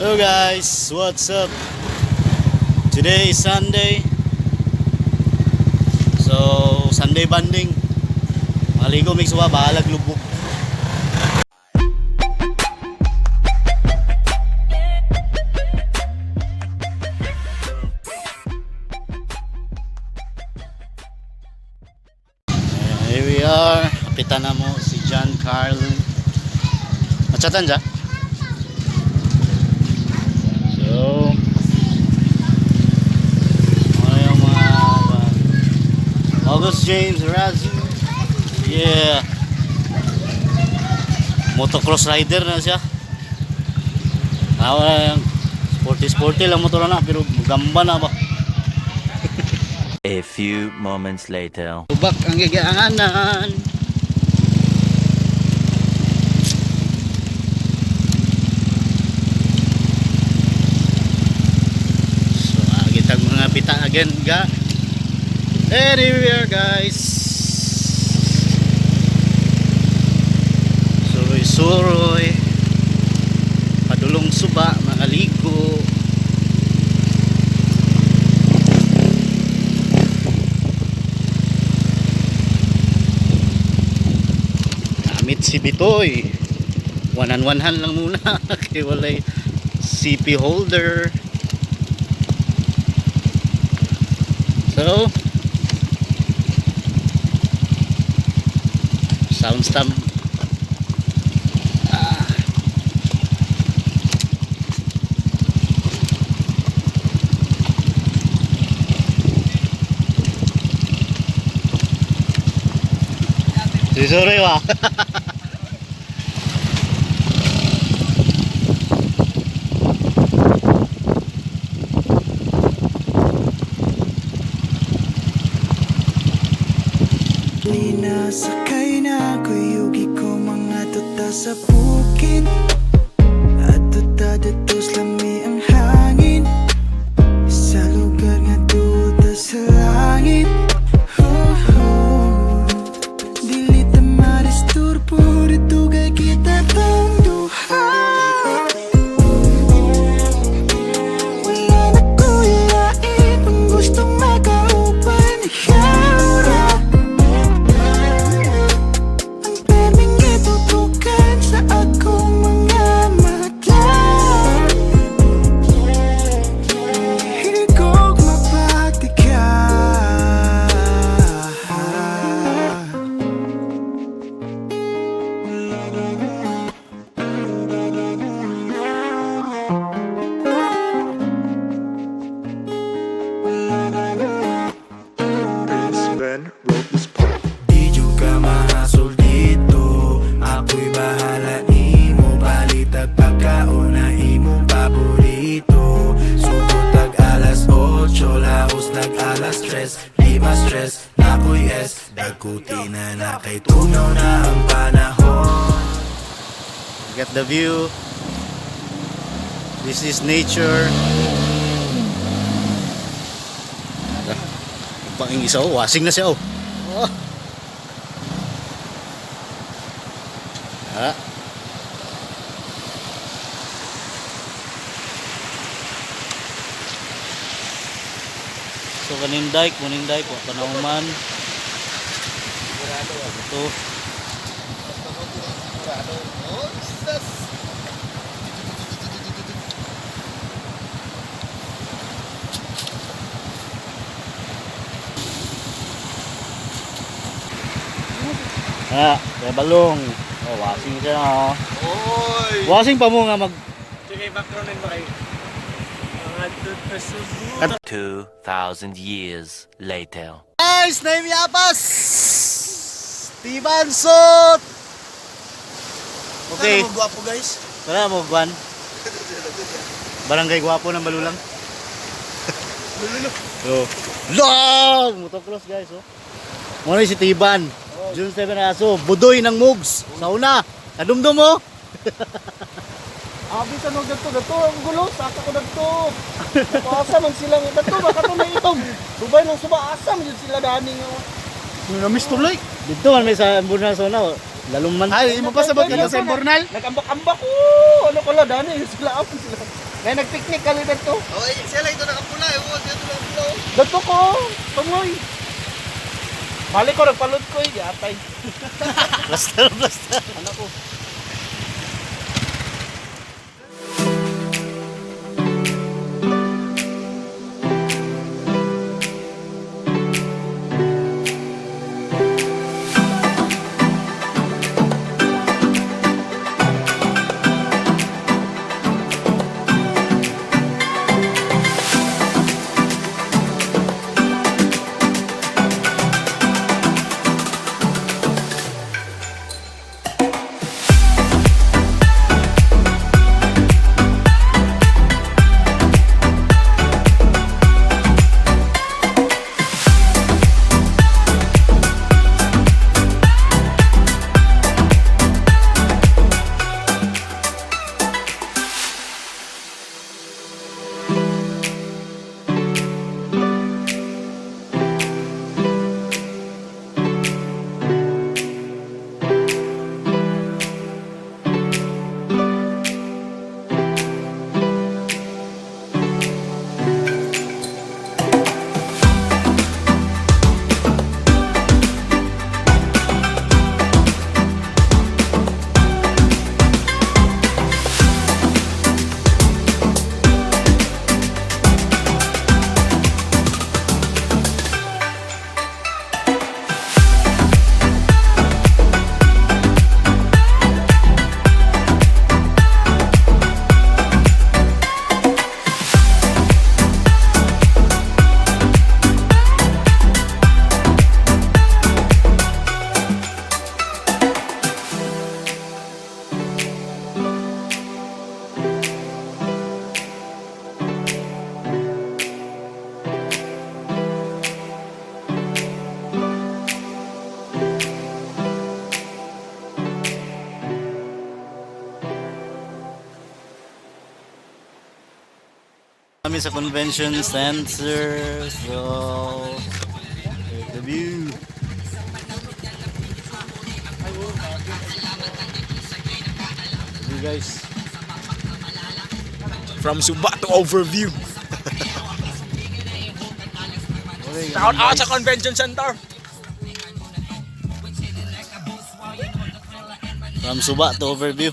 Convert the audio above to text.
Hello guys, what's up? Today is Sunday. So, Sunday banding. Maligo may suwa, bahalag lubog. Here we are. Kapitan na mo si John Carl. Machatan dyan? So, ano yung mga August James Razu. Yeah. Motocross rider na siya. Yung sporty lang motor na, pero gamba na ba? A few moments later. Ubak ang gigaanan. Mga pita again ga anywhere guys. Suroy padulong suba mga ligo. Gamit si Bitoy 1-on-1 lang muna kaya walay CP holder. So, sound stamp. Sorry wa. Sakay na ko yugi ko mga tuta sa bukid at tuta datos lami ang hangin sa lugar nga tuta sa langit. Dili ta maristurbo dito kay kita tang duha. Wala na ko ilain kung gustong makaupan ikaw ra. Di juga mahasol dito, ako'y bahala imo. Balitag pagkaon na imong paborito. Sugod tag alas 8, laos nag alas 3. Di ma-stress, ako'y S. Dagkuti na kay tunaw na ang panahon. Get the view. This is nature. Panging isa oh, wasing na siya oh. Oh. Ah. So kaninday, wa panauman. Ito. Kaya balong. Oh, washing siya na oh. Oy! Washing pa mo nga mag... Sige, background din ba kayo? Mga 2,000 years later. Guys, naimi apas! Tibansot! Okay. Sana mo gwapo guys? Tara mo, Juan. Barangay Gwapo ng Balulang. Lululo. Oh. Laag! Motocross guys oh. Muna si Tiban. June 7 aso, budoy ng mugs. Sa una, kadumdum mo. Abi sa nung dato ang gulo, saka ko dato. Napasa man silang dato, baka to may itong. Subay ng suba, asam yun sila dani nga. Namiss tuloy. Dito man may sa ambuna sa una. Laluman. Ay, mo pa sabot ka sa Bornal? Nag-ambak-ambak ko. Ano ko la dani sila ako sila. Ngay nagpiknik kali dito. Oh, siya lang ito nakapula. Dito nakapula. Dito ko. Tungoy. Balik ko nagpalod ko atay. Plaster, plaster. Ano ko. Kami sa convention center. So, the view. You guys. From Suba to overview. Shout out sa convention center. From Suba to overview.